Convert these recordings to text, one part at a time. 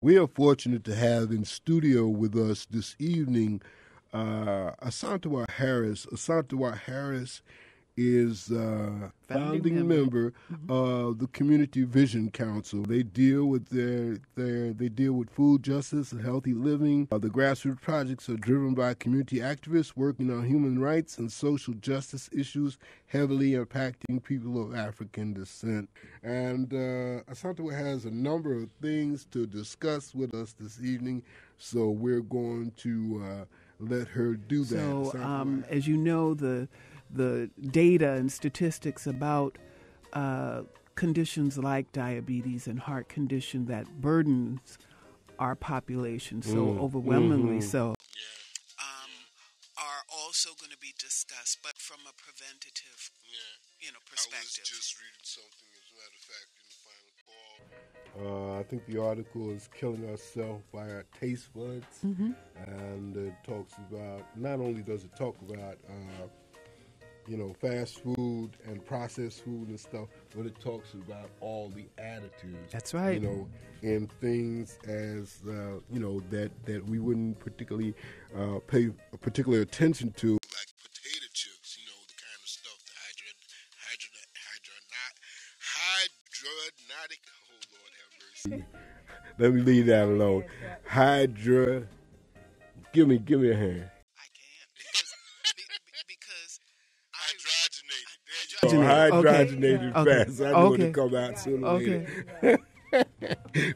We are fortunate to have in studio with us this evening Asantewa Harris. Asantewa Harris is founding member of the Community Vision Council. They deal with they deal with food justice and healthy living. The grassroots projects are driven by community activists working on human rights and social justice issues heavily impacting people of African descent. And Asantewa has a number of things to discuss with us this evening, so we're going to let her do that. So, as you know, the data and statistics about conditions like diabetes and heart condition that burdens our population so overwhelmingly so are also going to be discussed, but from a preventative perspective. I was just reading something, as a matter of fact, in the final call. I think the article is Killing Ourselves by Our Taste Buds, and it talks about, not only does it talk about fast food and processed food and stuff, but it talks about all the additives. That's right. In things as that we wouldn't particularly pay particular attention to, like potato chips. The kind of stuff, the hydronatic. Oh Lord, have mercy. Let me leave that alone. Give me a hand. Hydrogenated fats. I know it'll come out sooner or later.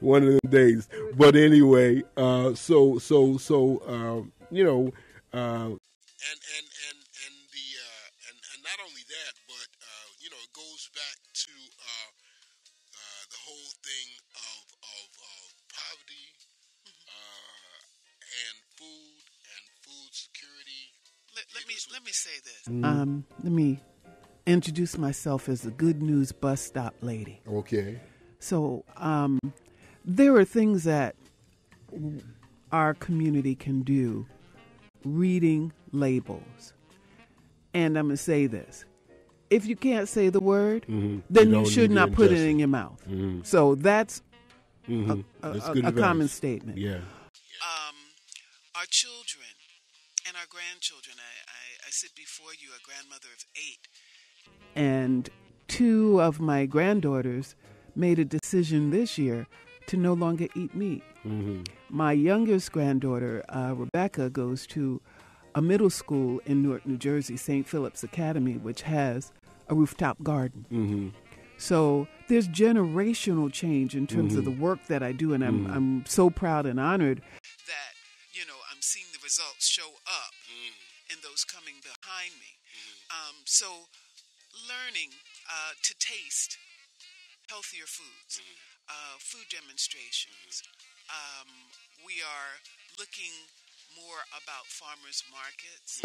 One of them days. But anyway, and not only that, but it goes back to the whole thing of poverty and food security. Let me say this. Let me introduce myself as the Good News Bus Stop Lady. Okay. So there are things that our community can do reading labels. And I'm going to say this. If you can't say the word, then you should not put it in your mouth. So that's a common statement. Yeah. Our children and our grandchildren, I sit before you, a grandmother of 8. And 2 of my granddaughters made a decision this year to no longer eat meat. My youngest granddaughter, Rebecca, goes to a middle school in Newark, New Jersey, St. Philip's Academy, which has a rooftop garden. So there's generational change in terms of the work that I do, and I'm so proud and honored that, I'm seeing the results show up in those coming behind me. So learning to taste healthier foods, food demonstrations. We are looking more about farmers markets,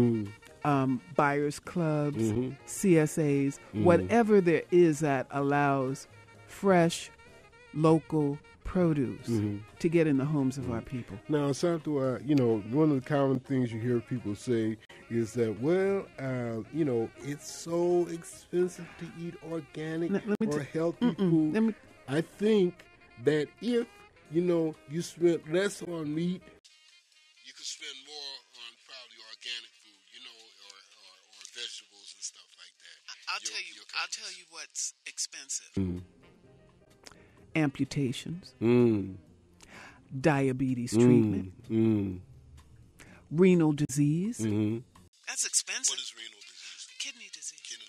buyers clubs, CSAs, whatever there is that allows fresh, local produce to get in the homes of our people. Now, Asantewa, one of the common things you hear people say is that, it's so expensive to eat organic or healthy food. I think that if, you spent less on meat, you could spend more on probably organic food, or vegetables and stuff like that. I'll tell you what's expensive. Amputations, diabetes treatment, renal disease. That's expensive. What is renal disease? Kidney disease.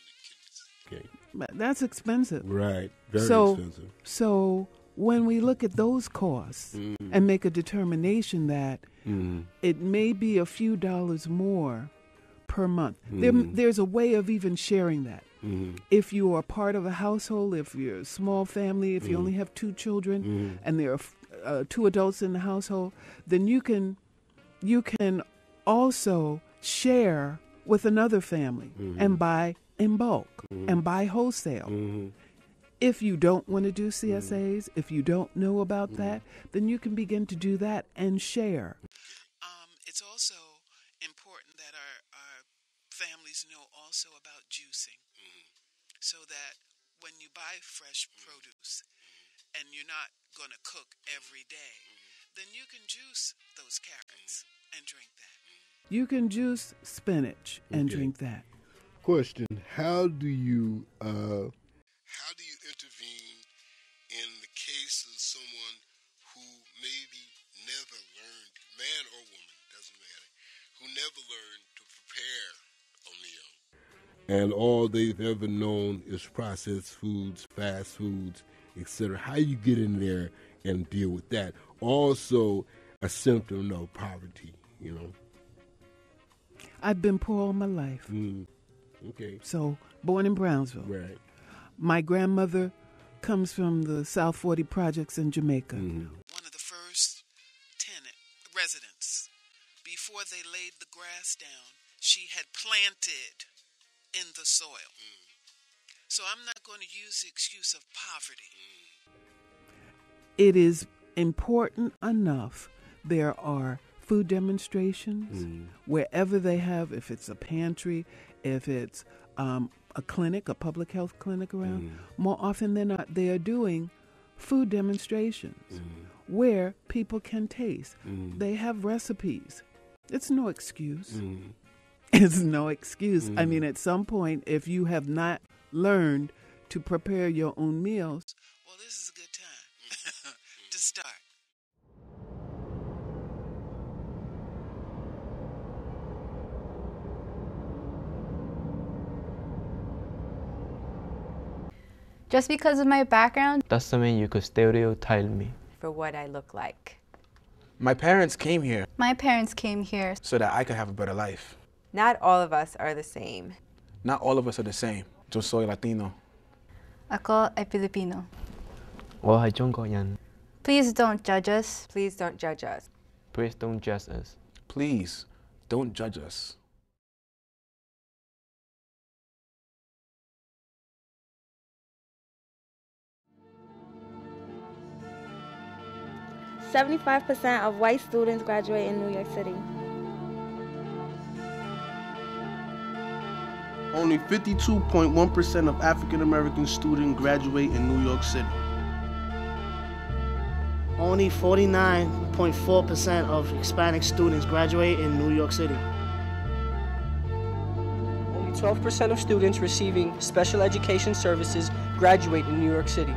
Okay. That's expensive. Right. Very expensive. So when we look at those costs and make a determination that it may be a few dollars more per month, there's a way of even sharing that. If you are part of a household, if you're a small family, if you only have 2 children and there are 2 adults in the household, then you can also share with another family and buy in bulk and buy wholesale. If you don't want to do CSAs, if you don't know about that, then you can begin to do that and share. It's also important that our families know also about juicing, so that when you buy fresh produce and you're not going to cook every day, then you can juice those carrots and drink that. You can juice spinach and drink that. Question: How do you intervene in the case of someone who maybe never learned, man or woman, doesn't matter, who never learned to prepare a meal? And all they've ever known is processed foods, fast foods, etc. How you get in there and deal with that? Also, a symptom of poverty, you know. I've been poor all my life. Okay. So, born in Brownsville. Right. My grandmother comes from the South 40 projects in Jamaica. One of the first residents, before they laid the grass down, she had planted in the soil. So I'm not going to use the excuse of poverty. It is important enough. There are food demonstrations wherever they have, if it's a pantry, if it's a clinic, a public health clinic around, more often than not, they are doing food demonstrations where people can taste. They have recipes. It's no excuse. It's no excuse. I mean, at some point, if you have not learned to prepare your own meals, well, this is a good time to start. Just because of my background doesn't mean you could stereotype me for what I look like. My parents came here. My parents came here so that I could have a better life. Not all of us are the same. Not all of us are the same. Yo soy Latino. Ako ay Filipino. Ay Jungko yan. Please don't judge us. Please don't judge us. Please don't judge us. Please don't judge us. .75% of white students graduate in New York City. Only 52.1% of African American students graduate in New York City. Only 49.4% of Hispanic students graduate in New York City. Only 12% of students receiving special education services graduate in New York City.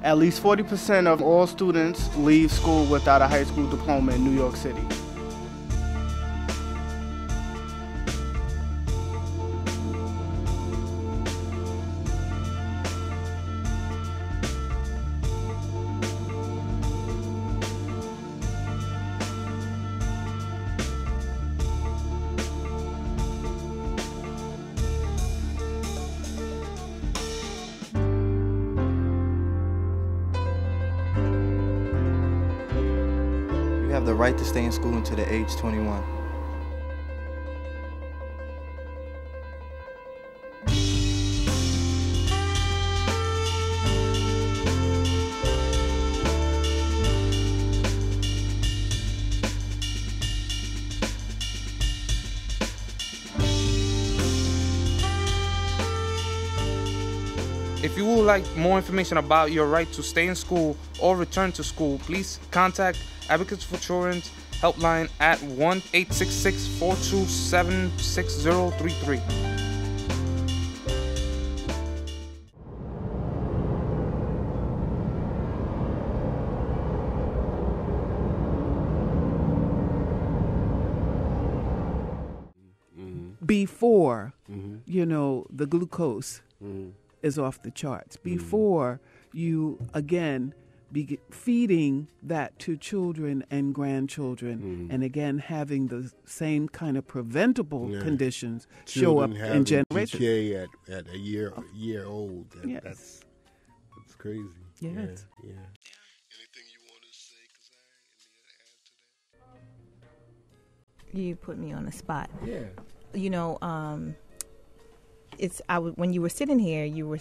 At least 40% of all students leave school without a high school diploma in New York City. The right to stay in school until the age 21. If you would like more information about your right to stay in school or return to school, please contact Advocates for Children's Helpline at 1-866-427-6033. Before, you know, the glucose is off the charts. Before you, again, be feeding that to children and grandchildren, and again having the same kind of preventable conditions children show up in generations. Decay at a year old. Yes. That's crazy. Yes. Yeah. Anything you want to say, Kazai? You put me on the spot. Yeah. You know, when you were sitting here, your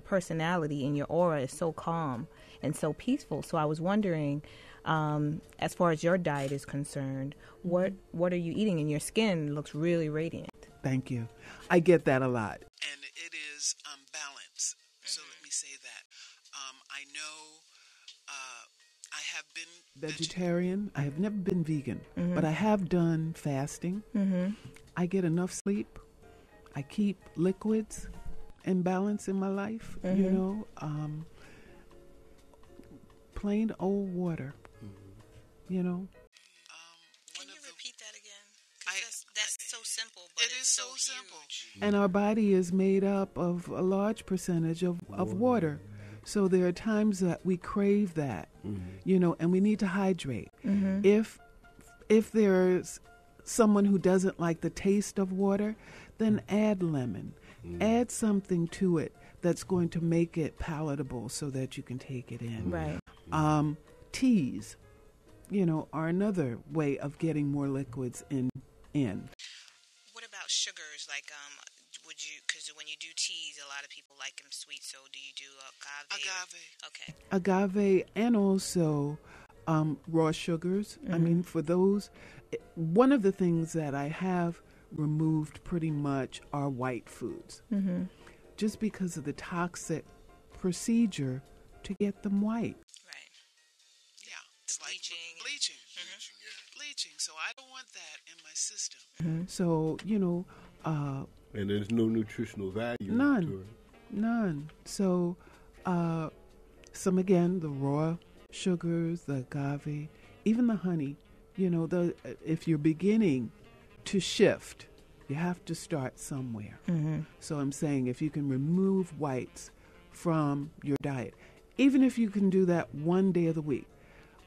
personality and your aura is so calm and so peaceful. So I was wondering, as far as your diet is concerned, what are you eating? And your skin looks really radiant. Thank you. I get that a lot. And it is balance. So let me say that. I have been vegetarian. I have never been vegan, Mhm. but I have done fasting. Mhm. I get enough sleep. I keep liquids in balance in my life, you Mhm. know. Plain old water, you know. Can you repeat that again? 'Cause that's so simple, but it is so simple. huge. And our body is made up of a large percentage of water. So there are times that we crave that, you know, and we need to hydrate. Mhm. If there's someone who doesn't like the taste of water, then add lemon. Add something to it that's going to make it palatable so that you can take it in. Right. Teas, you know, are another way of getting more liquids in. What about sugars? Like, would you? Because when you do teas, a lot of people like them sweet. So, do you do agave? Okay. Agave and also raw sugars. I mean, for those, one of the things that I have removed pretty much are white foods. Mhm. Just because of the toxic procedure to get them white. Right. Yeah. It's bleaching. Bleaching. So I don't want that in my system. So, you know, and there's no nutritional value None. to it. None. So, some again, the raw sugars, the agave, even the honey. You know, if you're beginning to shift, you have to start somewhere. Mhm. So I'm saying if you can remove whites from your diet, even if you can do that one day of the week.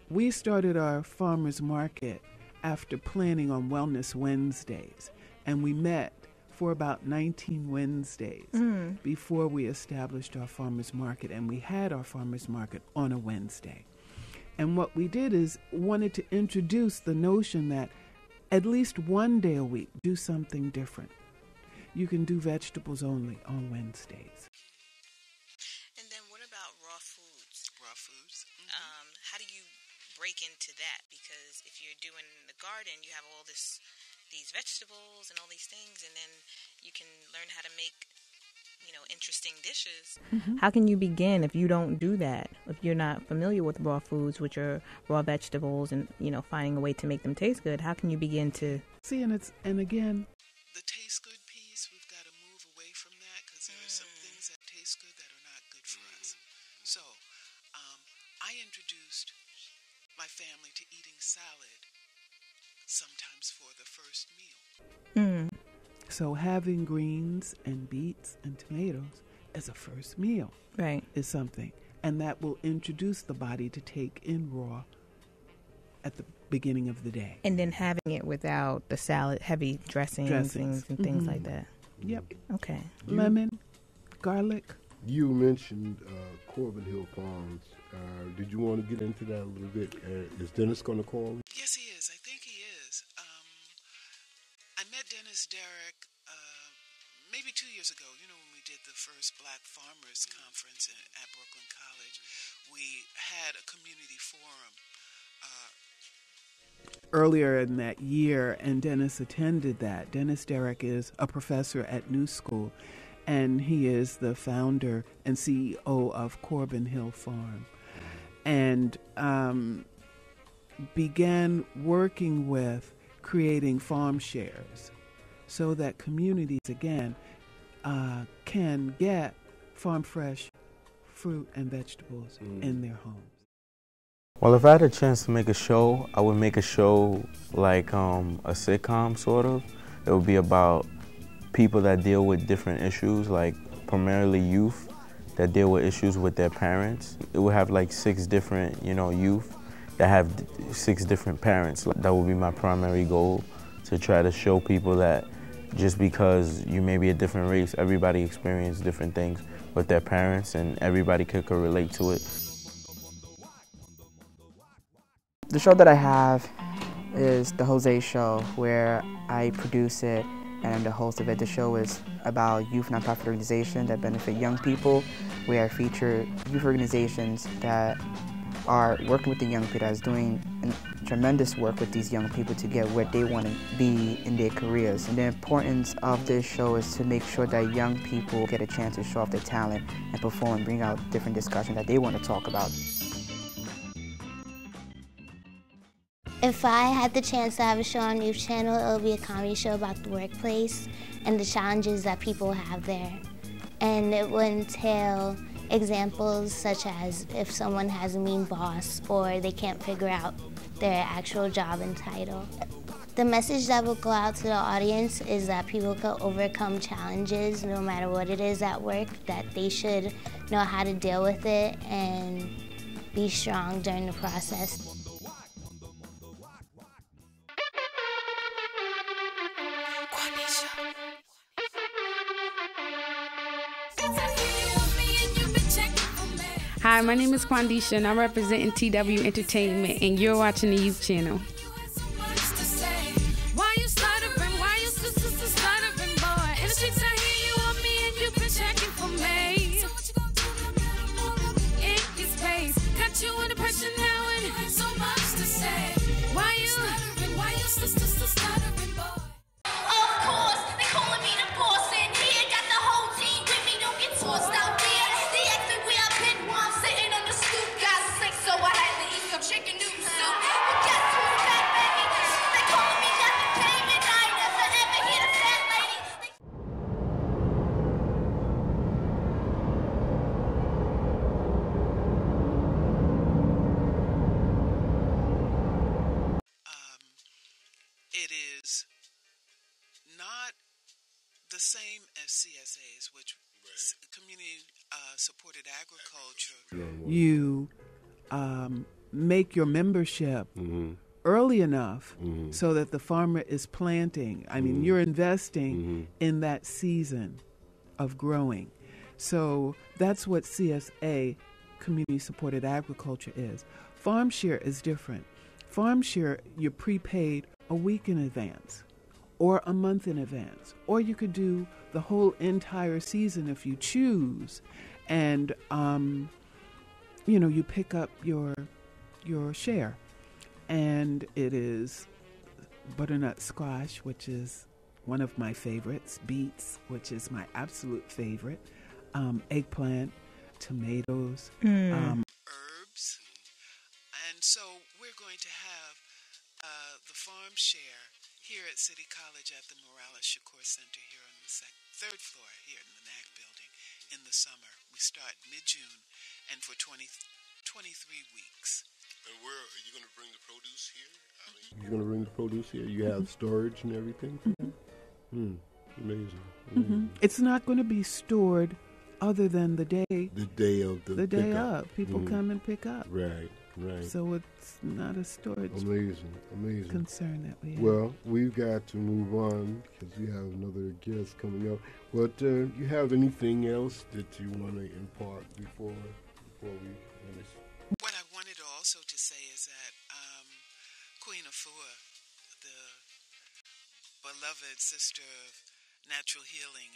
We started our farmers market after planning on Wellness Wednesdays, and we met for about 19 Wednesdays before we established our farmers market, and we had our farmers market on a Wednesday. And what we did is wanted to introduce the notion that at least one day a week, do something different. You can do vegetables only on Wednesdays. And then what about raw foods? Raw foods? How do you break into that? Because if you're doing the garden, you have all these vegetables and all these things, and then you can learn how to make, you know, interesting dishes. How can you begin if you don't do that? If you're not familiar with raw foods, which are raw vegetables, and, you know, finding a way to make them taste good, how can you begin to see? And again, the taste good piece, we've got to move away from that because there are some things that taste good that are not good for us. So I introduced my family to eating salad sometimes for the first meal. So having greens and beets and tomatoes as a first meal is something. And that will introduce the body to take in raw at the beginning of the day. And then having it without the salad, heavy dressings. And things like that. Yep. Okay. Lemon, garlic. You mentioned Corbin Hill Farms. Did you want to get into that a little bit? Is Dennis going to call? Yes, he is. I think he is. I met Dennis Derrick maybe 2 years ago. You know, when we did the first Black Farmers Conference at Brooklyn College, we had a community forum earlier in that year, and Dennis attended that. Dennis Derrick is a professor at New School, and he is the founder and CEO of Corbin Hill Farm, and began working with creating farm shares so that communities, again, can get farm fresh fruit and vegetables in their homes. Well, if I had a chance to make a show, I would make a show like a sitcom, sort of. It would be about people that deal with different issues, like primarily youth that deal with issues with their parents. It would have like 6 different, youth that have 6 different parents. That would be my primary goal, to try to show people that just because you may be a different race, everybody experiences different things with their parents, and everybody could relate to it. The show that I have is The Jose Show, where I produce it and I'm the host of it. The show is about youth nonprofit organizations that benefit young people, where I feature youth organizations that are working with the young people, that's doing tremendous work with these young people to get where they want to be in their careers. And the importance of this show is to make sure that young people get a chance to show off their talent and perform and bring out different discussions that they want to talk about. If I had the chance to have a show on Youth Channel, it would be a comedy show about the workplace and the challenges that people have there. And it would entail examples such as if someone has a mean boss or they can't figure out their actual job and title. The message that will go out to the audience is that people can overcome challenges no matter what it is at work, that they should know how to deal with it and be strong during the process. Hi, my name is Quandisha, and I'm representing TW Entertainment, and you're watching the Youth Channel. It is not the same as CSAs, which community supported agriculture. You make your membership early enough so that the farmer is planting. I mean, you're investing in that season of growing. So that's what CSA, community supported agriculture, is. Farm share is different. Farm share, you're prepaid a week in advance or a month in advance, or you could do the whole entire season if you choose, and you pick up your share. And it is butternut squash, which is one of my favorites, beets, which is my absolute favorite, eggplant, tomatoes, herbs. And so we're going to have the farm share here at City College at the Morales Shakur Center here on the third floor here in the NAC building in the summer. We start mid-June and for 23 weeks. And where are you going to bring the produce here? You're going to bring the produce here? You have storage and everything? Amazing. It's not going to be stored other than the day. The day of the day of. People come and pick up. Right. So it's not a storage amazing concern that we have. Well, we've got to move on because we have another guest coming up. But you have anything else that you want to impart before we finish? What I wanted also to say is that Queen Afua, the beloved sister of natural healing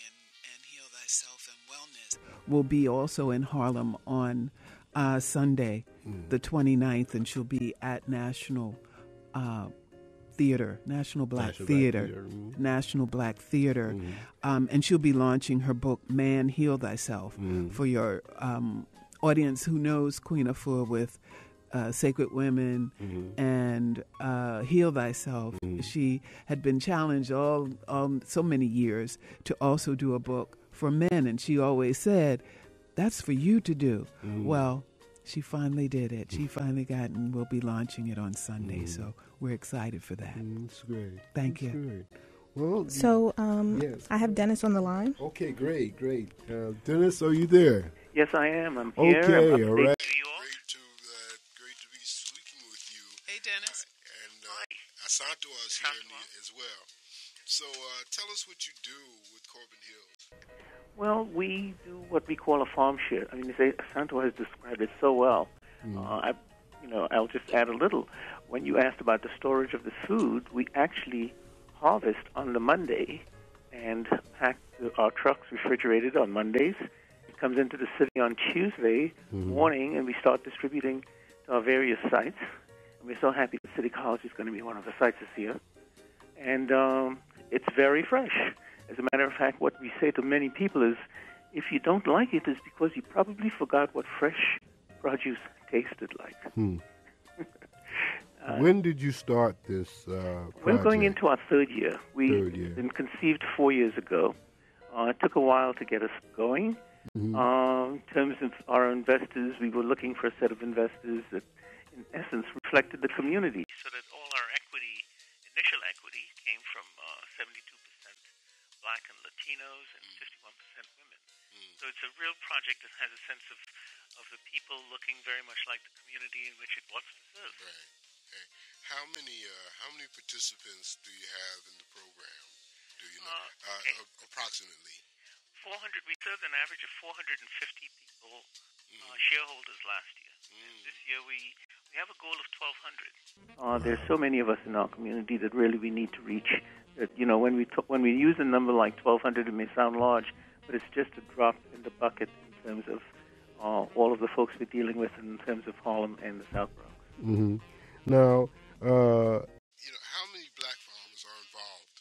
and heal thyself and wellness, will be also in Harlem on Sunday, the 29th, and she'll be at National Theater, National Black Theater. And she'll be launching her book, Man, Heal Thyself, for your audience who knows Queen Afua with Sacred Women and Heal Thyself. She had been challenged all so many years to also do a book for men, and she always said, that's for you to do. Well, she finally did it. She finally got, and we'll be launching it on Sunday. So we're excited for that. That's great. Thank you. Great. Well, so yes. I have Dennis on the line. Okay, great. Dennis, are you there? Yes, I am. I'm here. Okay, all right. Great to be speaking with you. Hey, Dennis. And Asantewa is here as well. So tell us what you do with Corbin Hills. Well, we do what we call a farm share. I mean, Asantewa has described it so well. I'll just add a little. When you asked about the storage of the food, we actually harvest on the Monday and pack our trucks refrigerated on Mondays. It comes into the city on Tuesday morning, and we start distributing to our various sites. And we're so happy that City College is going to be one of the sites this year. And it's very fresh. As a matter of fact, what we say to many people is, if you don't like it, it's because you probably forgot what fresh produce tasted like. When did you start this project? We're going into our third year. We've been conceived 4 years ago. It took a while to get us going. In terms of our investors, we were looking for a set of investors that, in essence, reflected the community. So that all our initial equity, came from 72% Black and Latinos and 51% women. So it's a real project that has a sense of the people looking very much like the community in which it wants to serve. Right. Okay. How many participants do you have in the program? Do you know approximately? 400. We served an average of 450 people, shareholders last year. And this year we have a goal of 1,200. There's so many of us in our community that really we need to reach. That, when we use a number like 1,200, it may sound large, but it's just a drop in the bucket in terms of all of the folks we're dealing with in terms of Harlem and the South Bronx. Now, how many black farmers are involved?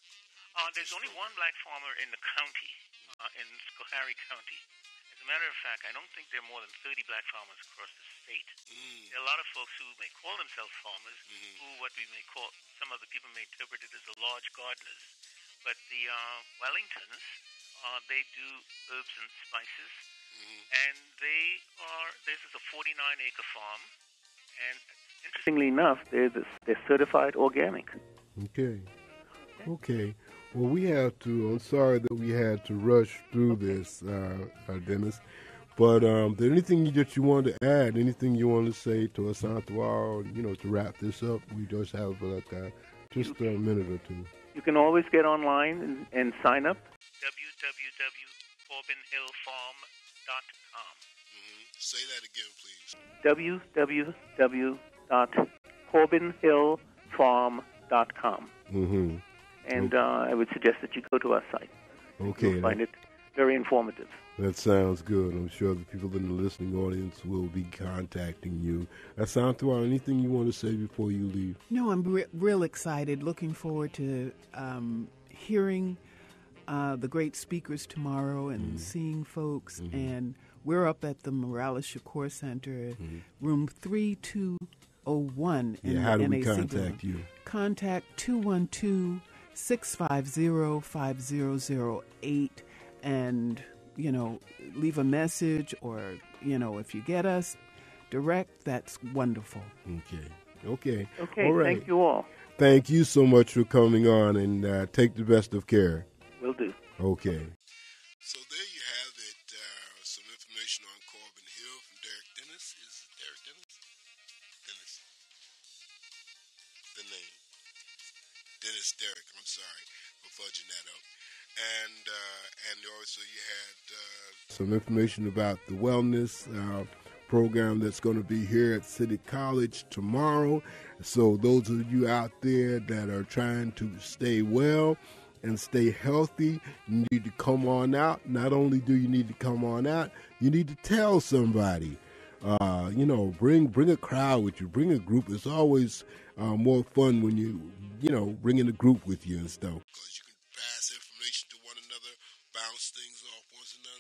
There's only one black farmer in the county, in Schoharie County. As a matter of fact, I don't think there are more than 30 black farmers across the state. There are a lot of folks who may call themselves farmers, who what we may call, some other people may interpret it as the large gardeners. But the Wellingtons, they do herbs and spices, and this is a 49-acre farm, and interestingly enough, they're certified organic. Okay. Well, I'm sorry that we had to rush through this, Dennis. But is there anything that you want to add? Anything you want to say to Asantewa, to wrap this up? We just have just a minute or two. You can always get online and sign up. www.corbinhillfarm.com. Say that again, please. www.corbinhillfarm.com. And I would suggest that you go to our site. Okay. You'll find it very informative. That sounds good. I'm sure the people in the listening audience will be contacting you. Asantewa, anything you want to say before you leave? No, I'm real excited. Looking forward to hearing the great speakers tomorrow and seeing folks. And we're up at the Morales Shakur Center, room 3201 in the NAC. How do we contact you? Contact 212-650-5008 and, leave a message, or, if you get us direct, that's wonderful. Okay. Okay, all right. Thank you all. Thank you so much for coming on, and take the best of care. Will do. Okay. So there you have it, some information on Corbin Hill from Derek Dennis. Is it Derek Dennis? Dennis. The name. Dennis Derek, I'm sorry for fudging that up. And also you had some information about the wellness program that's going to be here at City College tomorrow. So those of you out there that are trying to stay well and stay healthy, you need to come on out. Not only do you need to come on out, you need to tell somebody. Bring a crowd with you. Bring a group. It's always more fun when you bring in a group with you and stuff. Because you can pass information to one another, bounce things off one another,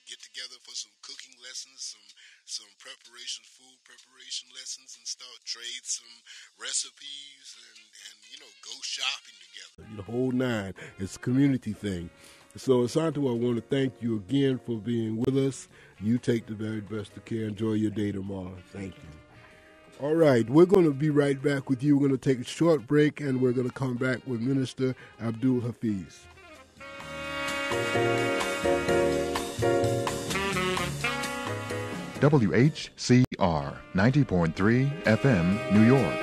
get together for some cooking lessons, some food preparation lessons and stuff, trade some recipes and go shopping together. The whole nine. It's a community thing. So, Asantewa, I want to thank you again for being with us. You take the very best of care. Enjoy your day tomorrow. Thank you. All right, we're going to be right back with you. We're going to take a short break, and we're going to come back with Minister Abdul Hafiz. WHCR 90.3 FM, New York.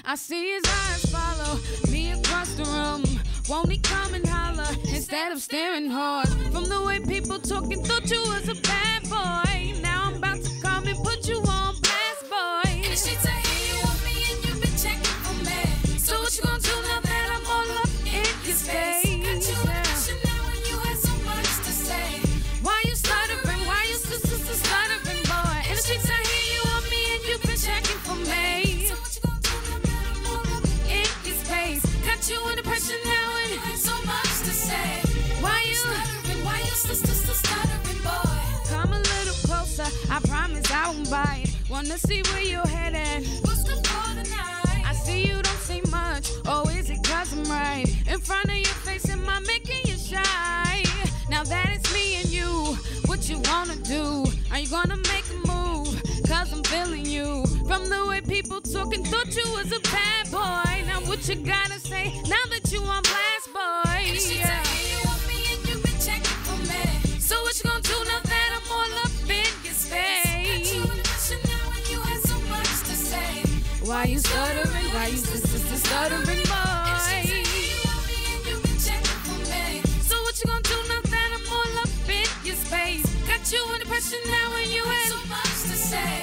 I see his eyes follow me across the room. Won't he come and holler instead of staring hard? From the way people talking, thought you was a bad boy. Now I'm about to come and put you on blast, boy. And the streets are here, you want me and you've been checking for me. So what you gonna do now that I'm all up in your space? Got you in a mission now and you had so much to say. Why you stuttering? Why you stuttering, boy? And the streets are here, you want me and you've been checking for me. So what you gonna do now that I'm all up in your space? Got you under pressure now and you had so much to say. Why you stuttering? Why you stuttering, boy? Come a little closer, I promise I won't bite. Wanna see where you're headed? What's good for the night? I see you don't say much, or is it 'cause I'm right in front of your face? Am I making you shy? Now that it's me and you, what you wanna do? Are you gonna make a move? 'Cause I'm feeling you. From the way people talking, thought you was a bad boy. Now what you gotta say, now that you on blast, boy? And the streets are here, you want me and you've been checking for me. So what you gonna do now that I'm all up in your space? Got you in a mission now and you had so much to say. Why you stuttering? Why you stuttering, boy? And the streets are here, you want me and you've been checking for me. So what you gonna do now that I'm all up in your space? Got you under pressure now and you had so much to say.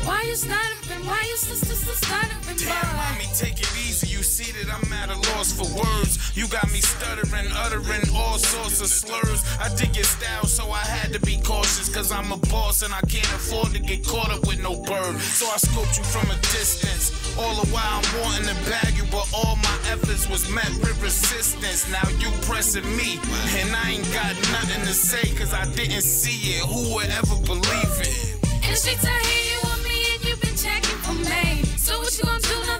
Why you stuttering? Why you stuttering, boy? Damn, mommy, take it easy. You see that I'm at a loss for words. You got me stuttering, uttering all sorts of slurs. I dig your style, so I had to be cautious. 'Cause I'm a boss and I can't afford to get caught up with no bird. So I scoped you from a distance. All the while I'm wanting to bag you, but all my efforts was met with resistance. Now you pressing me, and I ain't got nothing to say. 'Cause I didn't see it. Who would ever believe it? And the streets are here, you want me and you've been checking for me. So what you gonna do now